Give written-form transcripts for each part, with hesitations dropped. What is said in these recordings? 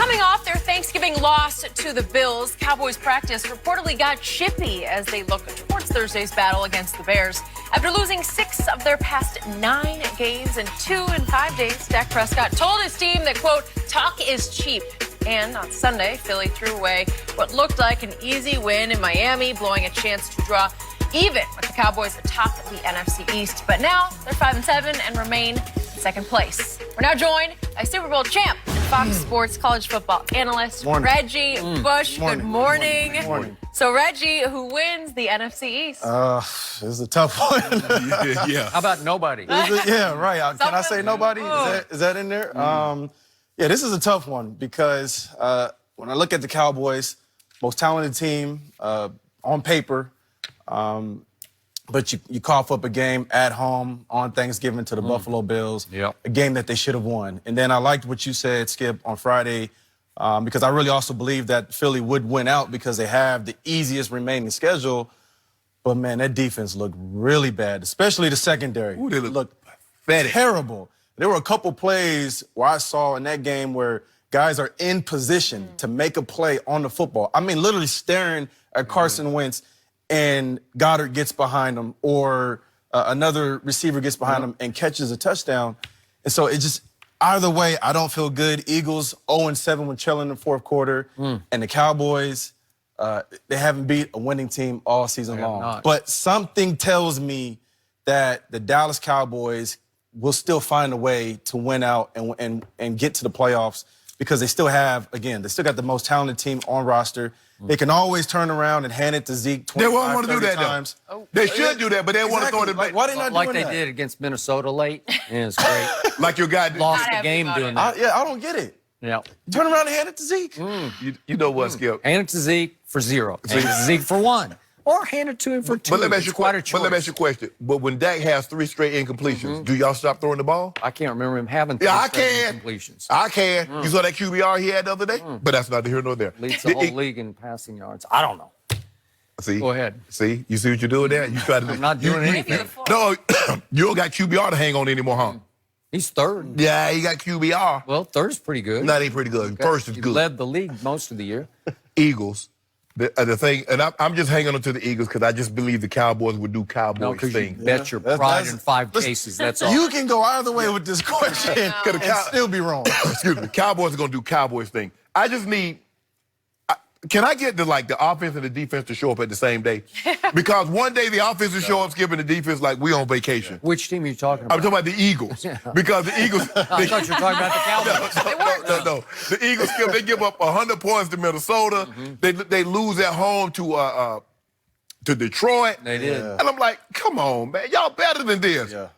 Coming off their Thanksgiving loss to the Bills, Cowboys practice reportedly got chippy as they look towards Thursday's battle against the Bears. After losing 6 of their past 9 games in 2 and 5 days, Dak Prescott told his team that, quote, talk is cheap. And on Sunday, Philly threw away what looked like an easy win in Miami, blowing a chance to draw even with the Cowboys atop the NFC East. But now they're 5-7 and remain in second place. We're now joined by Super Bowl champ and Fox Sports college football analyst Reggie Bush. Good morning. Good morning. So, Reggie, who wins the NFC East? This is a tough one. Yeah. How about nobody? Yeah, right. Can I say nobody? Is that in there? Yeah, this is a tough one because when I look at the Cowboys, most talented team on paper, but you cough up a game at home on Thanksgiving to the Buffalo Bills, a game that they should have won. And then I liked what you said, Skip, on Friday, because I really also believe that Philly would win out because they have the easiest remaining schedule. But, man, that defense looked really bad, especially the secondary. Ooh, they looked terrible. There were a couple plays where I saw in that game where guys are in position to make a play on the football. I mean, literally staring at Carson Wentz, and Goddard gets behind him, or another receiver gets behind him and catches a touchdown. And so it just, either way, I don't feel good. Eagles 0-7 when trailing in the fourth quarter. And the Cowboys, they haven't beat a winning team all season long. But something tells me that the Dallas Cowboys will still find a way to win out and get to the playoffs because they still have, again, they still got the most talented team on roster. They can always turn around and hand it to Zeke 25, They won't want to do that, times. They should do that, but they want to throw it back. Why they not Like doing they that? did against Minnesota late. Yeah, it's great. Like your guy Lost the game doing that. I don't get it. Yeah. Turn around and hand it to Zeke. You know what, Skip? Hand it to Zeke for 0. Hand it to Zeke for 1. Or hand it to him for 2. But let me ask you It's quite a choice. But let me ask you a question. But when Dak has 3 straight incompletions, do y'all stop throwing the ball? I can't remember him having 3 Yeah, I straight can. completions. I can. You saw that QBR he had the other day? But that's neither here nor there. Leads the whole league in passing yards. I don't know. See? Go ahead. See? You see what you're doing there? You try to. I'm not doing anything. No, you don't got QBR to hang on anymore, huh? He's 3rd. Yeah, he got QBR. Well, 3rd's pretty good. That ain't pretty good. First is He good. led the league most of the year. Eagles. The thing, and I'm just hanging on to the Eagles because I just believe the Cowboys would do Cowboys No, because you thing. bet your pride in 5 cases. That's all. You can go either way with this question and still be wrong. Excuse me. Cowboys are going to do Cowboys thing. I just need. Can I get the offense and the defense to show up at the same day? Because one day the offense will show up, skipping the defense like we on vacation. Which team are you talking about? I'm talking about the Eagles. Because the Eagles. I thought you were talking about the Cowboys. No. The Eagles skip. They give up 100 points to Minnesota. They lose at home to Detroit. They did. And I'm like, come on, man, y'all better than this. Yeah.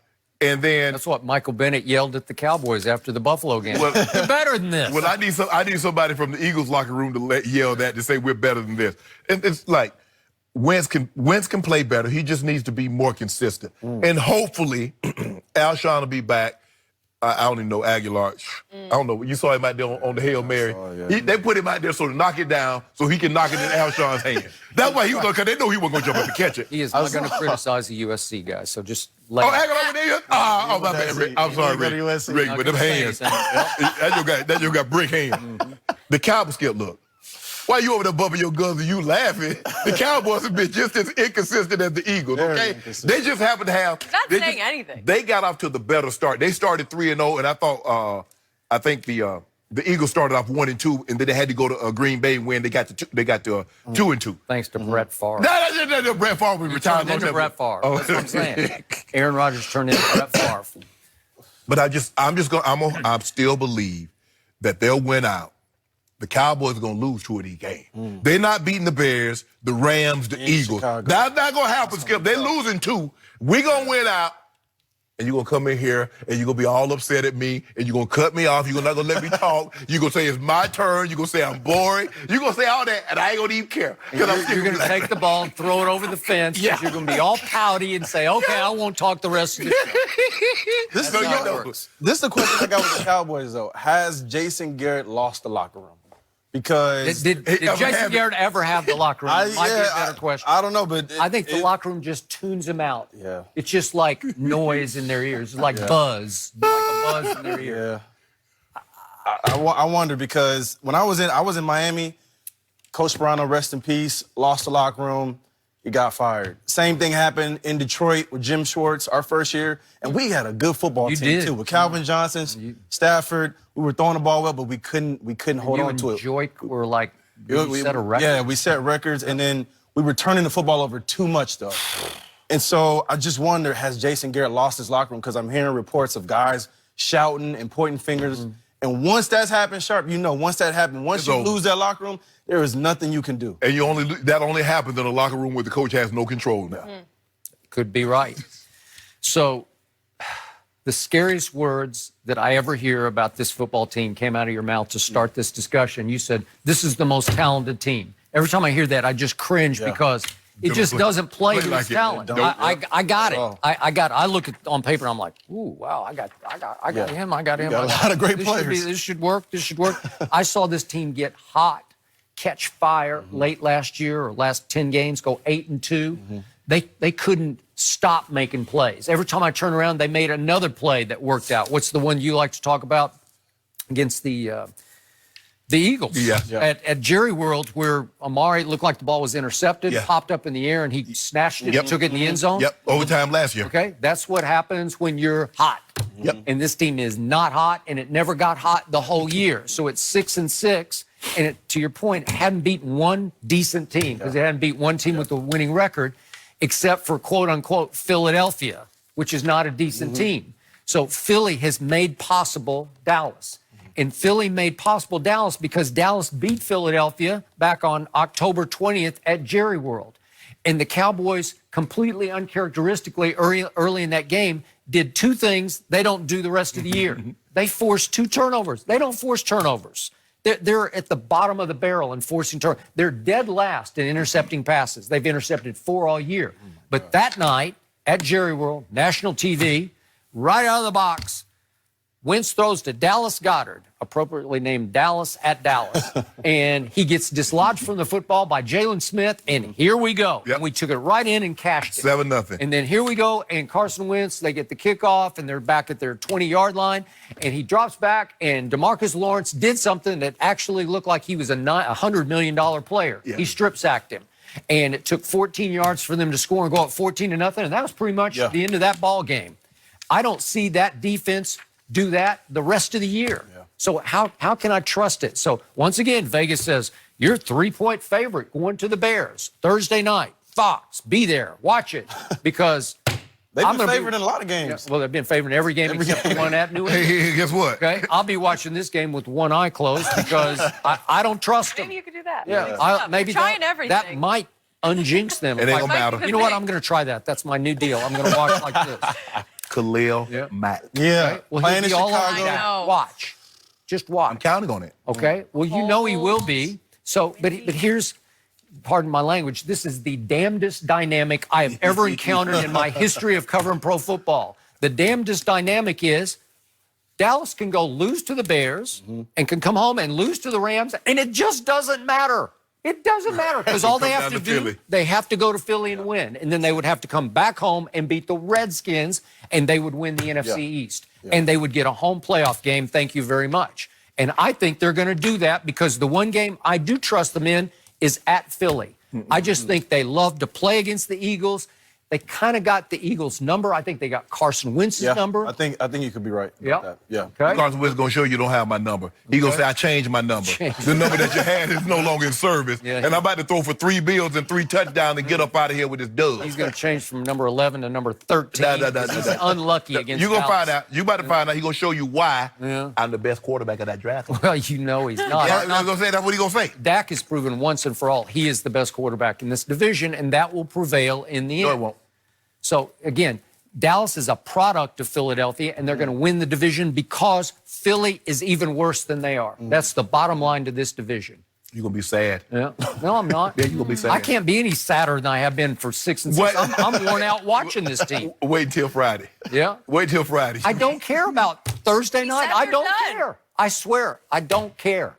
And then That's what Michael Bennett yelled at the Cowboys after the Buffalo game. You're better than this. well, I need somebody from the Eagles locker room to yell that to say we're better than this. And it's like Wentz can play better. He just needs to be more consistent. And hopefully, Alshon will be back. I don't even know Aguilar. I don't know. You saw him out there on the Hail Mary. They put him out there so to knock it down so he can knock it in Alshon's hand. That's why he was going, because they know he wasn't going to jump up and catch it. He is not going to criticize the USC guys, so just let him. Aguilar went there? Oh, my bad, Rick. I'm sorry, Rick. Rick, with them hands. That you got brick hands. The Cowboys skip, look. Why you over there bumping your guns and you laughing? The Cowboys have been just as inconsistent as the Eagles, okay? They just happen to have... Not saying anything. They got off to the better start. They started 3-0, and I think the Eagles started off 1-2, and then they had to go to Green Bay and win. They got to 2-2. Thanst to Brett Favre. No, Brett Favre was retired. Turned into Brett Favre. That's what I'm saying. Aaron Rodgers turned into Brett Favre. But I still believe that they'll win out. The Cowboys are going to lose 2 of these games. They're not beating the Bears, the Rams, the Eagles. Chicago. That's not going to happen, Skip. They're losing 2. We're going to win out, and you're going to come in here, and you're going to be all upset at me, and you're going to cut me off. You're not going to let me talk. You're going to say it's my turn. You're going to say I'm boring. You're going to say all that, and I ain't going to even care. You're going to take the ball and throw it over the fence. Yeah. You're going to be all pouty and say, okay, I won't talk the rest of the show. This is the question I got with the Cowboys, though. Has Jason Garrett lost the locker room? Because Did Jason Garrett ever have the locker room? Might be a better question. I don't know, but I think the locker room just tunes them out. Yeah. It's just like noise in their ears. It's like buzz. Like a buzz in their ear. Yeah. I wonder because when I was in Miami, Coach Sparano, rest in peace, lost the locker room. He got fired. Same thing happened in Detroit with Jim Schwartz our first year, and we had a good football team too with Calvin Johnson, Stafford. We were throwing the ball well, but we couldn't hold on to it. Joik were like we set a record. Yeah, we set records, and then we were turning the football over too much though. And so I just wonder, has Jason Garrett lost his locker room? Because I'm hearing reports of guys shouting and pointing fingers. And once that's happened, Sharp, once that happened, once you lose that locker room, there is nothing you can do. And that only happens in a locker room where the coach has no control now. Could be right. So the scariest words that I ever hear about this football team came out of your mouth to start this discussion. You said, this is the most talented team. Every time I hear that, I just cringe because it just doesn't play to its talent. I got it. I look at on paper and I'm like, ooh, wow, I got him. I got him. Got a lot of great players. This should work. This should work. I saw this team get hot, catch fire late last year or last 10 games, go 8-2. They couldn't stop making plays. Every time I turn around, they made another play that worked out. What's the one you like to talk about against the Eagles? At Jerry World, where Amari looked like the ball was intercepted, popped up in the air, and he snatched it and took it in the end zone. Overtime last year. Okay, that's what happens when you're hot. And this team is not hot, and it never got hot the whole year. So it's 6-6, and it, to your point, hadn't beaten one decent team because it hadn't beat one team with a winning record, except for quote-unquote Philadelphia, which is not a decent team. So Philly has made possible Dallas. And Philly made possible Dallas because Dallas beat Philadelphia back on October 20th at Jerry World. And the Cowboys, completely uncharacteristically early in that game, did two things they don't do the rest of the year. They forced 2 turnovers. They don't force turnovers. They're at the bottom of the barrel in forcing turnovers. They're dead last in intercepting passes. They've intercepted 4 all year. But that night at Jerry World, national TV, right out of the box, Wentz throws to Dallas Goedert, appropriately named Dallas at Dallas, and he gets dislodged from the football by Jalen Smith, and here we go. And we took it right in and cashed it. 7-0. And then here we go, and Carson Wentz, they get the kickoff, and they're back at their 20-yard line, and he drops back, and DeMarcus Lawrence did something that actually looked like he was a $100 million player. He strip-sacked him. And it took 14 yards for them to score and go up 14-0, and that was pretty much the end of that ball game. I don't see that defense do that the rest of the year. So how can I trust it? So once again, Vegas says, you're a 3-point favorite going to the Bears. Thursday night, Fox, be there, watch it, because they've been favored in a lot of games. Well, they've been favored in every game except the one at New England. Hey, guess what? Okay, I'll be watching this game with one eye closed because I don't trust them. Maybe you could do that. Maybe trying everything. That might unjinx them. It ain't gonna matter. You know what? I'm going to try that. That's my new deal. I'm going to watch like this. Khalil Mack. Yeah. Well, Playing he'll in be all over Chicago. that. Watch. Just watch. I'm counting on it. Okay? Well, you know he will be. So, but here's, pardon my language, this is the damnedest dynamic I have ever encountered in my history of covering pro football. The damnedest dynamic is Dallas can go lose to the Bears and can come home and lose to the Rams, and it just doesn't matter. It doesn't matter because all they have to do, they have to go to Philly and win. And then they would have to come back home and beat the Redskins, and they would win the NFC East. And they would get a home playoff game. Thank you very much. And I think they're going to do that because the one game I do trust them in is at Philly. I just think they love to play against the Eagles. They kind of got the Eagles' number. I think they got Carson Wentz's number. I think you could be right about that. Yeah. Okay. Carson Wentz going to show you don't have my number. He going to say, I changed my number. The number that you had is no longer in service. And I'm about to throw for 3 bills and 3 touchdowns and get up out of here with his dub. He's going to change from number 11 to number 13. He's unlucky against You're going to Dallas. find out. You're about to find out. He's going to show you why I'm the best quarterback of that draft. Well, you know he's not. I was going to say, that's what he's going to say. Dak has proven once and for all he is the best quarterback in this division, and that will prevail in the end. No, it won't. So, again, Dallas is a product of Philadelphia, and they're going to win the division because Philly is even worse than they are. That's the bottom line to this division. You're going to be sad. Yeah. No, I'm not. Yeah, you're going to be sad. I can't be any sadder than I have been for 6 and 6. I'm worn out watching this team. Wait until Friday. Yeah. Wait till Friday. I don't care about Thursday night. I don't care. I swear, I don't care.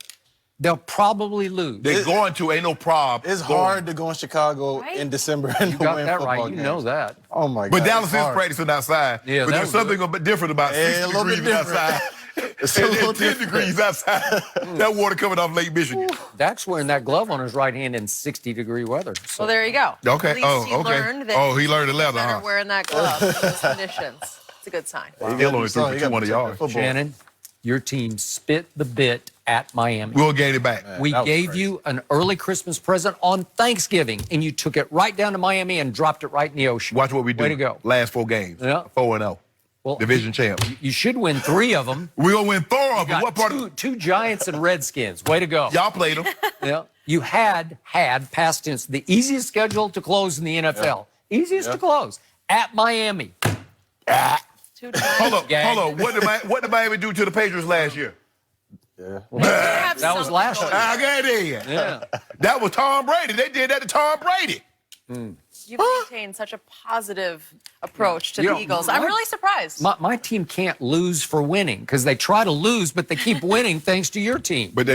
They'll probably lose. They're going to, ain't no problem. It's hard to go in Chicago in December and You got win that football right. You games. know that. Oh, my God. But Dallas is practicing outside. Yeah, but there's something a bit different about 60 a little bit degrees different. outside It's a little and 10 different. degrees outside. That water coming off Lake Michigan. Dak's wearing that glove on his right hand in 60-degree weather. So. Well, there you go. Okay. At least he learned that He learned the leather, better huh? wearing that glove in those conditions. It's a good sign. He only threw for 200 yards. Shannon, your team spit the bit at Miami. We'll gain it back. We that was gave crazy. you an early Christmas present on Thanksgiving, and you took it right down to Miami and dropped it right in the ocean. Watch what we do. Way to go. Last 4 games. Yeah. 4-0. Well, Division champ. You should win 3 of them. We're going to win 4 of them. Got What part of two Giants and Redskins. Way to go. y'all played them? Yeah. You had past tense, the easiest schedule to close in the NFL. Easiest to close. At Miami. Two times. Hold Gang. on. What did Miami do to the Patriots last year? Have That was something last going year. on. I got it. Yeah. That was Tom Brady. They did that to Tom Brady. You've maintained such a positive approach to You the know, Eagles. I'm really surprised. My team can't lose for winning because they try to lose, but they keep winning thanks to your team. But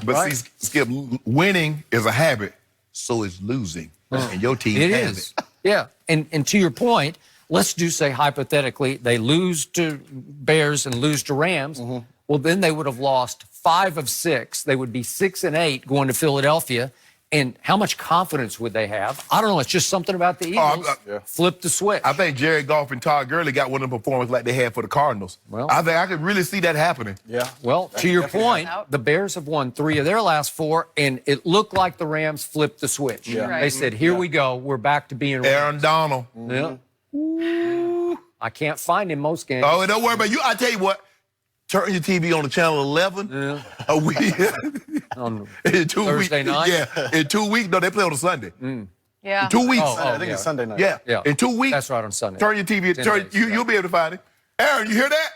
Right. see, Skip, winning is a habit. So is losing. And your team It has is. it. Yeah. And to your point, let's do say hypothetically they lose to Bears and lose to Rams. Well, then they would have lost 5 of 6. They would be 6-8 going to Philadelphia. And how much confidence would they have? I don't know. It's just something about the Eagles. Flip the switch. I think Jared Goff and Todd Gurley got one of them performances like they had for the Cardinals. Well- I think I could really see that happening. Yeah. Well, to your point, out. the Bears have won 3 of their last 4, and it looked like the Rams flipped the switch. Yeah. Right. They said, here we go. We're back to being Aaron Donald. Yeah. I can't find him most games. Oh, and don't worry about you. I tell you what, turn your TV on to channel 11 a week. On in 2 weeks. Thursday night? Yeah, in 2 weeks. No, they play on a Sunday. Yeah. In 2 weeks. I think it's Sunday night. Yeah. Yeah. In 2 weeks. That's right, on Sunday. Turn your TV. 10 days, You'll be able to find it. Aaron, you hear that?